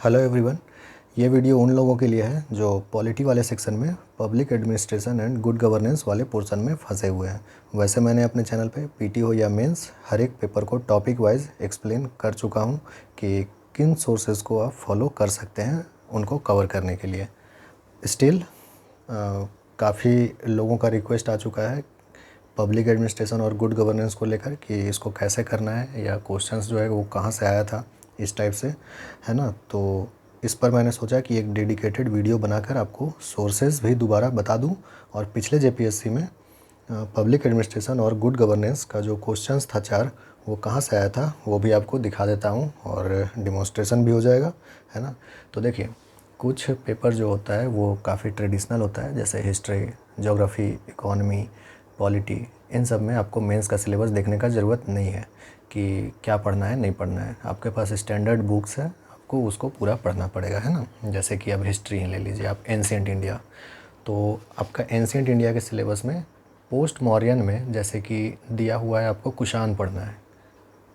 Hello everyone. ये video उन लोगों के लिए है जो पॉलिटी वाले सेक्शन में public administration and good governance वाले पोर्शन में फंसे हुए हैं। वैसे मैंने अपने चैनल पे पीटी हो या मेंस हर एक पेपर को टॉपिक वाइज एक्सप्लेन कर चुका हूँ कि किन सोर्सेज को आप फॉलो कर सकते हैं उनको कवर करने के लिए। स्टिल काफ़ी लोगों का रिक्वेस्ट आ चुका है पब्लिक एडमिनिस्ट्रेशन और गुड गवर्नेंस को लेकर कि इसको कैसे करना है या क्वेश्चंस जो है वो कहाँ से आया था, इस टाइप से, है ना। तो इस पर मैंने सोचा कि एक डेडिकेटेड वीडियो बनाकर आपको सोर्सेज भी दोबारा बता दूं और पिछले जेपीएससी में पब्लिक एडमिनिस्ट्रेशन और गुड गवर्नेंस का जो क्वेश्चंस था 4 वो कहाँ से आया था वो भी आपको दिखा देता हूँ और डिमॉन्स्ट्रेशन भी हो जाएगा, है ना। तो देखिए, कुछ पेपर जो होता है वो काफ़ी ट्रेडिशनल होता है, जैसे हिस्ट्री, ज्योग्राफी, इकोनॉमी, पॉलिटी। इन सब में आपको मेंस का सिलेबस देखने का ज़रूरत नहीं है कि क्या पढ़ना है नहीं पढ़ना है। आपके पास स्टैंडर्ड बुक्स है, आपको उसको पूरा पढ़ना पड़ेगा, है ना। जैसे कि अब हिस्ट्री ले लीजिए आप, एंशिएंट इंडिया। तो आपका एंशिएंट इंडिया के सिलेबस में पोस्ट मौर्यन में जैसे कि दिया हुआ है आपको कुषाण पढ़ना है,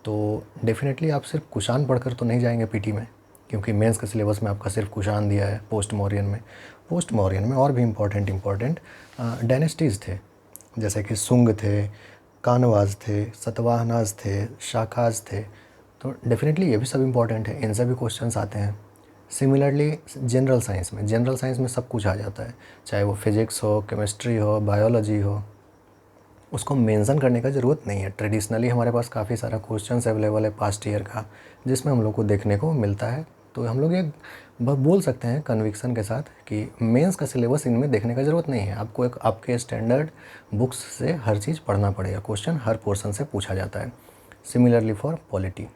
तो डेफिनेटली आप सिर्फ कुषाण पढ़कर तो नहीं जाएंगे पीटी में, क्योंकि मेंस के सिलेबस में आपका सिर्फ कुषाण दिया है। पोस्ट मौर्यन में और भी इम्पॉर्टेंट डायनेस्टीज़ थे, जैसे कि सुंग थे, कानवाज थे, सतवाहनाज थे, शाकाज थे। तो डेफिनेटली ये भी सब इम्पॉर्टेंट है, इनसे भी क्वेश्चंस आते हैं। सिमिलरली जनरल साइंस में सब कुछ आ जाता है, चाहे वो फिज़िक्स हो, केमिस्ट्री हो, बायोलॉजी हो, उसको मेंशन करने का ज़रूरत नहीं है। ट्रेडिशनली हमारे पास काफ़ी सारा क्वेश्चंस अवेलेबल है पास्ट ईयर का, जिसमें हम लोग को देखने को मिलता है। तो हम लोग ये बोल सकते हैं कन्विक्शन के साथ कि मेंस का सिलेबस इनमें देखने का ज़रूरत नहीं है। आपको एक आपके स्टैंडर्ड बुक्स से हर चीज़ पढ़ना पड़ेगा, क्वेश्चन हर पोर्शन से पूछा जाता है। सिमिलरली फॉर पॉलिटी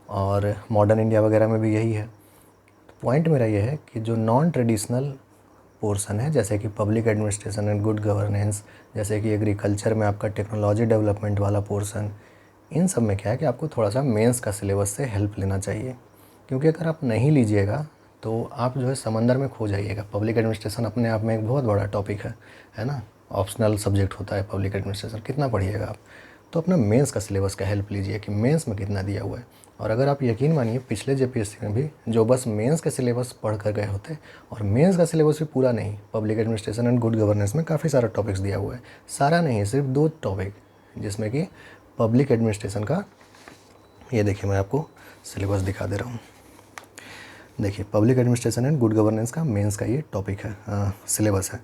और मॉडर्न इंडिया वगैरह में भी यही है। पॉइंट मेरा ये है कि जो नॉन ट्रेडिशनल पोर्शन है, जैसे कि public administration and good governance, जैसे कि एग्रीकल्चर में आपका टेक्नोलॉजी डेवलपमेंट वाला पोर्शन, इन सब में क्या है कि आपको थोड़ा सा मेंस का सिलेबस से हेल्प लेना चाहिए, क्योंकि अगर आप नहीं लीजिएगा तो आप जो है समंदर में खो जाइएगा। पब्लिक एडमिनिस्ट्रेशन अपने आप में एक बहुत बड़ा टॉपिक है ना। ऑप्शनल सब्जेक्ट होता है पब्लिक एडमिनिस्ट्रेशन, कितना पढ़िएगा आप। तो अपना मेंस का सिलेबस का हेल्प लीजिए कि मेंस में कितना दिया हुआ है। और अगर आप यकीन मानिए, पिछले जेपीएससी में भी जो बस मेंस का सिलेबस पढ़ कर गए होते, और मेंस का सिलेबस भी पूरा नहीं, public administration and good governance में काफ़ी सारा टॉपिक्स दिया हुआ है, सारा नहीं, सिर्फ 2 टॉपिक, जिसमें कि पब्लिक एडमिनिस्ट्रेशन का, ये देखिए मैं आपको सिलेबस दिखा दे रहा हूँ। देखिए, public administration and good governance का मेंस का ये टॉपिक है, सिलेबस है।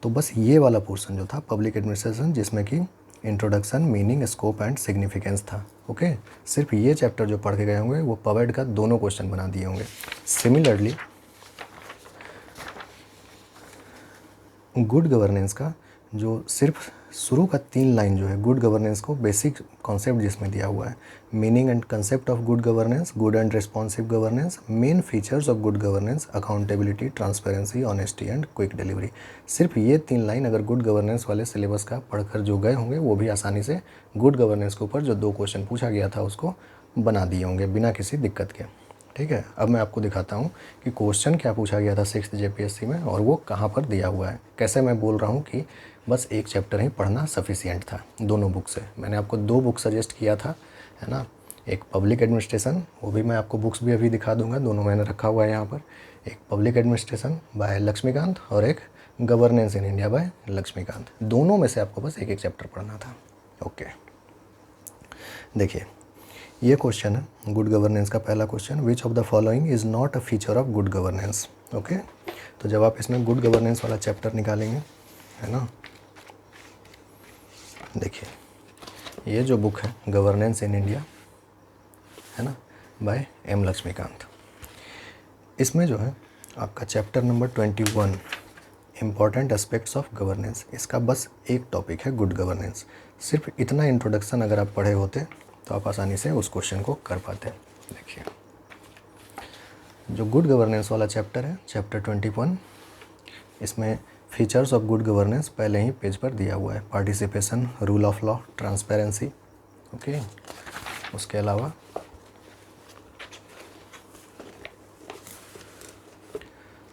तो बस ये वाला पोर्शन जो था पब्लिक एडमिनिस्ट्रेशन, जिसमें कि introduction, meaning, scope and significance था, ओके। सिर्फ ये चैप्टर जो पढ़ के गए होंगे वो पवेड का दोनों क्वेश्चन बना दिए होंगे। सिमिलरली गुड गवर्नेंस का जो सिर्फ शुरू का 3 लाइन जो है, गुड गवर्नेंस को बेसिक कॉन्सेप्ट जिसमें दिया हुआ है, meaning and concept of good governance, good and responsive governance, main features of good governance, accountability, transparency, honesty and quick delivery. सिर्फ ये 3 लाइन अगर गुड गवर्नेंस वाले सिलेबस का पढ़कर जो गए होंगे, वो भी आसानी से गुड गवर्नेंस के ऊपर जो 2 क्वेश्चन पूछा गया था उसको बना दिए होंगे बिना किसी दिक्कत के, ठीक है। अब मैं आपको दिखाता हूँ कि क्वेश्चन क्या पूछा गया था 6th जेपीएससी में और वो कहाँ पर दिया हुआ है। कैसे मैं बोल रहा हूँ कि बस एक चैप्टर ही पढ़ना सफिशिएंट था दोनों बुक से। मैंने आपको 2 बुक सजेस्ट किया था, है ना। एक पब्लिक एडमिनिस्ट्रेशन, वो भी मैं आपको बुक्स भी अभी दिखा दूंगा, दोनों मैंने रखा हुआ है यहाँ पर। एक पब्लिक एडमिनिस्ट्रेशन बाय लक्ष्मीकांत और एक governance in India by Laxmikanth. दोनों में से आपको बस एक एक चैप्टर पढ़ना था, ओके। देखिए, ये क्वेश्चन है गुड गवर्नेंस का पहला question, which of the following is not a feature of good governance, okay. तो जब आप इसमें गुड गवर्नेंस वाला चैप्टर निकालेंगे, है ना, देखिए ये जो बुक है गवर्नेंस इन इंडिया, है ना, बाय एम लक्ष्मीकांत, इसमें जो है आपका chapter number 21 important aspects of governance, इसका बस एक टॉपिक है गुड गवर्नेंस। सिर्फ इतना इंट्रोडक्शन अगर आप पढ़े होते तो आप आसानी से उस क्वेश्चन को कर पाते। देखिए, जो गुड गवर्नेंस वाला चैप्टर है, चैप्टर 21, इसमें फीचर्स ऑफ गुड गवर्नेंस पहले ही पेज पर दिया हुआ है। Participation, rule of law, transparency, okay. उसके अलावा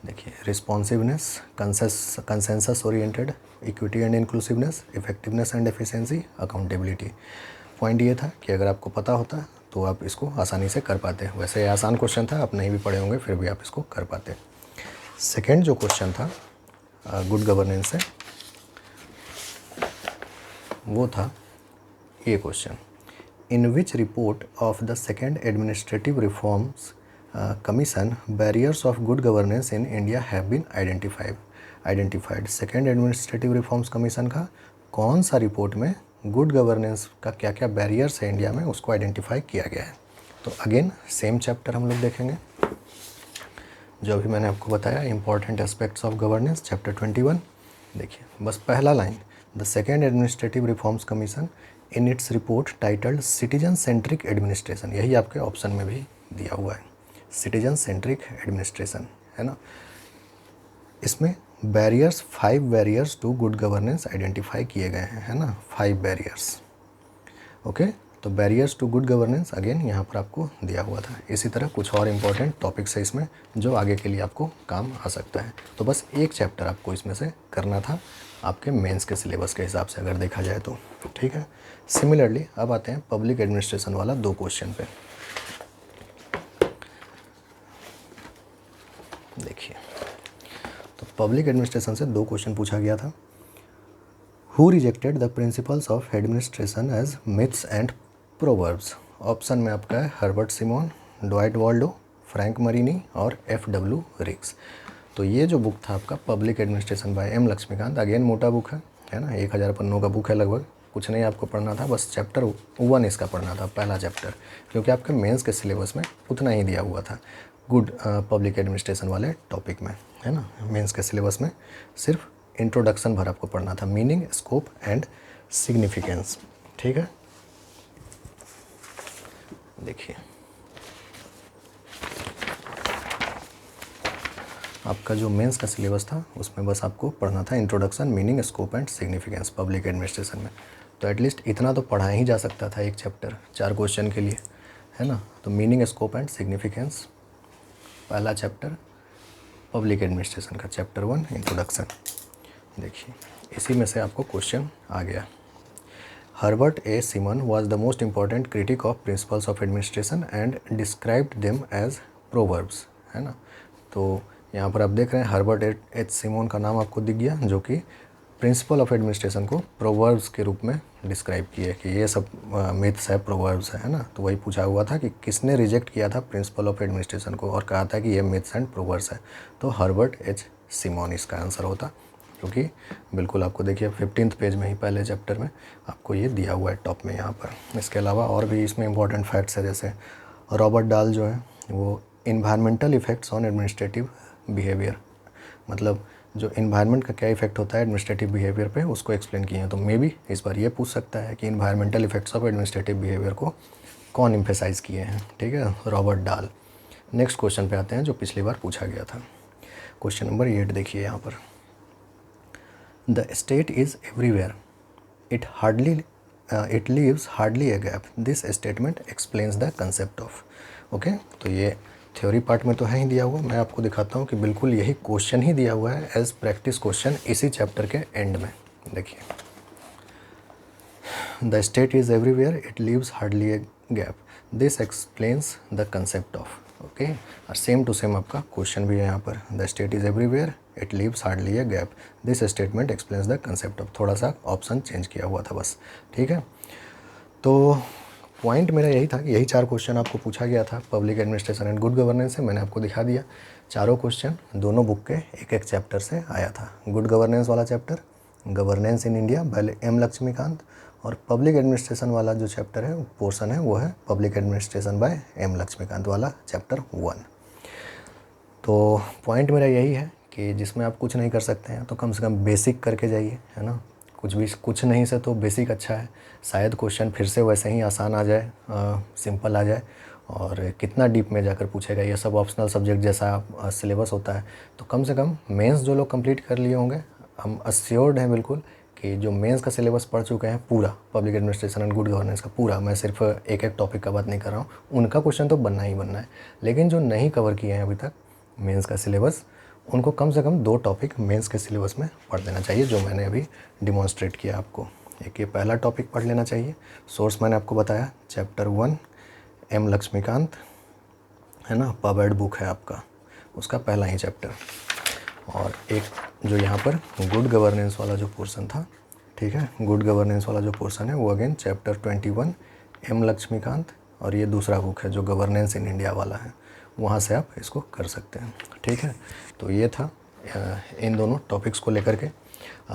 देखिए, responsiveness, consensus oriented, equity and inclusiveness, effectiveness and efficiency, accountability. Point ये था कि अगर आपको पता होता तो आप इसको आसानी से कर पाते। वैसे आसान क्वेश्चन था, आप नहीं भी पढ़े होंगे फिर भी आप इसको कर पाते। सेकंड जो क्वेश्चन था गुड गवर्नेंस से, वो था ये question, in which report of the second administrative reforms commission barriers of good governance in India have been identified. Second administrative reforms commission का कौन सा रिपोर्ट में गुड गवर्नेंस का क्या क्या बैरियर्स है इंडिया में उसको आइडेंटिफाई किया गया है। तो अगेन सेम चैप्टर हम लोग देखेंगे जो अभी मैंने आपको बताया, important aspects of governance, chapter 21। देखिए बस पहला line, the second administrative reforms commission in its report titled citizen centric administration, यही आपके ऑप्शन में भी दिया हुआ है, सिटीजन सेंट्रिक एडमिनिस्ट्रेशन, है ना। इसमें barriers 5 barriers to good governance identify किए गए हैं, है ना, 5 बैरियर्स। ओके, तो barriers to good governance again यहाँ पर आपको दिया हुआ था। इसी तरह कुछ और इम्पॉर्टेंट टॉपिक्स है इसमें जो आगे के लिए आपको काम आ सकता है। तो बस एक चैप्टर आपको इसमें से करना था आपके मेंस के सिलेबस के हिसाब से अगर देखा जाए तो, ठीक है। सिमिलरली अब आते हैं पब्लिक एडमिनिस्ट्रेशन वाला 2 क्वेश्चन पे। देखिए, तो पब्लिक एडमिनिस्ट्रेशन से 2 क्वेश्चन पूछा गया था। Who rejected the principles of administration as myths and proverbs. Option में आपका है Herbert Simon, Dwight Waldo, Frank Marini और FW रिक्स। तो ये जो बुक था आपका public administration by M Laxmikanth, again मोटा बुक है ना, 1000 पन्नों का बुक है लगभग। कुछ नहीं आपको पढ़ना था, बस चैप्टर 1 इसका पढ़ना था, पहला चैप्टर, क्योंकि आपके मेंस के सिलेबस में उतना ही दिया हुआ था गुड पब्लिक एडमिनिस्ट्रेशन वाले टॉपिक में, है ना। मेंस के सिलेबस में सिर्फ इंट्रोडक्शन भर आपको पढ़ना था, मीनिंग, स्कोप एंड सिग्निफिकेंस, ठीक है। देखिए आपका जो मेंस का सिलेबस था उसमें बस आपको पढ़ना था introduction, meaning, scope and significance public administration में। तो एटलीस्ट इतना तो पढ़ा ही जा सकता था एक चैप्टर 4 क्वेश्चन के लिए, है ना। तो मीनिंग, स्कोप एंड सिग्निफिकेंस पहला चैप्टर पब्लिक एडमिनिस्ट्रेशन का, चैप्टर 1 इंट्रोडक्शन। देखिए इसी में से आपको क्वेश्चन आ गया। Herbert A Simon was the most important critic of principles of administration and described them as proverbs, है ना। तो यहाँ पर आप देख रहे हैं हर्बर्ट एच सिमोन का नाम आपको दिख गया, जो कि प्रिंसिपल ऑफ एडमिनिस्ट्रेशन को प्रोवर्ब्स के रूप में डिस्क्राइब किए कि ये सब मिथ्स है, प्रोवर्ब्स है ना। तो वही पूछा हुआ था कि किसने रिजेक्ट किया था प्रिंसिपल ऑफ एडमिनिस्ट्रेशन को और कहा था कि ये मिथ्स एंड प्रोवर्ब्स है। तो हर्बर्ट एच सिमोन इसका आंसर होता, क्योंकि बिल्कुल आपको देखिए 15th पेज में ही पहले चैप्टर में आपको ये दिया हुआ है टॉप में यहाँ पर। इसके अलावा और भी इसमें इंपॉर्टेंट फैक्ट्स है, जैसे रॉबर्ट डाल जो है वो environmental effects on administrative behaviour, मतलब जो इन्वायरमेंट का क्या इफेक्ट होता है एडमिनिस्ट्रेटिव बिहेवियर पे, उसको एक्सप्लेन किए हैं। तो मे बी इस बार ये पूछ सकता है कि environmental effects of administrative behaviour को कौन एम्फेसाइज किए हैं, ठीक है, रॉबर्ट डाल। नेक्स्ट क्वेश्चन पे आते हैं जो पिछली बार पूछा गया था, क्वेश्चन नंबर 8 देखिए यहाँ पर। The state is everywhere, it leaves hardly a gap, this statement explains the concept of. Okay, तो ये थ्योरी पार्ट में तो है ही दिया हुआ, मैं आपको दिखाता हूँ कि बिल्कुल यही क्वेश्चन ही दिया हुआ है एज प्रैक्टिस क्वेश्चन इसी चैप्टर के एंड में। देखिए, the state is everywhere, it leaves hardly a gap, this explains the concept of. Okay, और सेम टू सेम आपका क्वेश्चन भी है यहाँ पर, the state is everywhere, it leaves hardly a gap, this statement explains the concept of. थोड़ा सा option change किया हुआ था बस, ठीक है। तो पॉइंट मेरा यही था कि यही 4 क्वेश्चन आपको पूछा गया था public administration and good governance से, मैंने आपको दिखा दिया। चारों क्वेश्चन दोनों बुक के एक एक चैप्टर से आया था। गुड गवर्नेंस वाला chapter governance in India by M Laxmikanth, और पब्लिक एडमिनिस्ट्रेशन वाला जो चैप्टर है पोर्सन है वो है public administration by M Laxmikanth वाला चैप्टर 1। तो पॉइंट मेरा यही है कि जिसमें आप कुछ नहीं कर सकते हैं तो कम से कम बेसिक करके जाइए, है ना। कुछ नहीं से तो बेसिक अच्छा है, शायद क्वेश्चन फिर से वैसे ही आसान आ जाए, सिंपल आ जाए, और कितना डीप में जाकर पूछेगा, ये सब ऑप्शनल सब्जेक्ट जैसा सिलेबस होता है। तो कम से कम मेंस जो लोग कंप्लीट कर लिए होंगे, हम अश्योर्ड हैं बिल्कुल कि जो मेंस का सिलेबस पढ़ चुके हैं पूरा public administration and good governance का पूरा, मैं सिर्फ एक एक टॉपिक का बात नहीं कर रहा हूँ, उनका क्वेश्चन तो बनना ही बनना है। लेकिन जो नहीं कवर किए हैं अभी तक मेंस का सिलेबस, उनको कम से कम 2 टॉपिक मेंस के सिलेबस में पढ़ लेना चाहिए, जो मैंने अभी डिमॉन्स्ट्रेट किया आपको। एक ये पहला टॉपिक पढ़ लेना चाहिए, सोर्स मैंने आपको बताया चैप्टर 1 एम लक्ष्मीकांत, है ना, पब्लिश्ड बुक है आपका, उसका पहला ही चैप्टर। और एक जो यहाँ पर गुड गवर्नेंस वाला जो पोर्शन था, ठीक है, गुड गवर्नेंस वाला जो पोर्शन है वो अगेन चैप्टर 21 एम लक्ष्मीकांत, और ये दूसरा बुक है जो गवर्नेंस इन इंडिया वाला है, वहाँ से आप इसको कर सकते हैं, ठीक है। तो ये था इन दोनों टॉपिक्स को लेकर के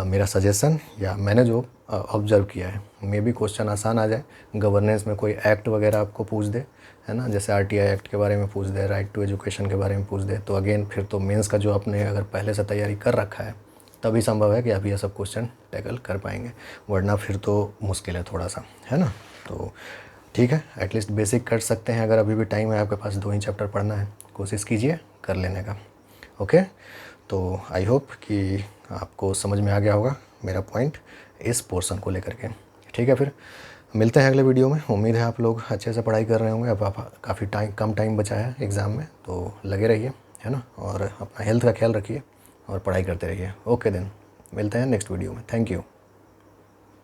मेरा सजेशन, या मैंने जो ऑब्ज़र्व किया है। मे भी क्वेश्चन आसान आ जाए, गवर्नेंस में कोई एक्ट वगैरह आपको पूछ दे, है ना, जैसे आरटीआई एक्ट के बारे में पूछ दे, राइट टू एजुकेशन के बारे में पूछ दे, तो अगेन फिर तो मेंस का जो आपने अगर पहले से तैयारी कर रखा है तभी संभव है कि आप ये सब क्वेश्चन टैकल कर पाएंगे, वरना फिर तो मुश्किल है थोड़ा सा, है ना। तो ठीक है, एटलीस्ट बेसिक कर सकते हैं, अगर अभी भी टाइम है आपके पास, 2 ही चैप्टर पढ़ना है, कोशिश कीजिए कर लेने का। ओके, तो आई होप कि आपको समझ में आ गया होगा मेरा पॉइंट इस पोर्शन को लेकर के, ठीक है। फिर मिलते हैं अगले वीडियो में। उम्मीद है आप लोग अच्छे से पढ़ाई कर रहे होंगे, अब आप काफ़ी कम टाइम बचा है एग्ज़ाम में, तो लगे रहिए, है ना, और अपना हेल्थ का ख्याल रखिए और पढ़ाई करते रहिए। ओके देन, मिलते हैं नेक्स्ट वीडियो में। Thank you.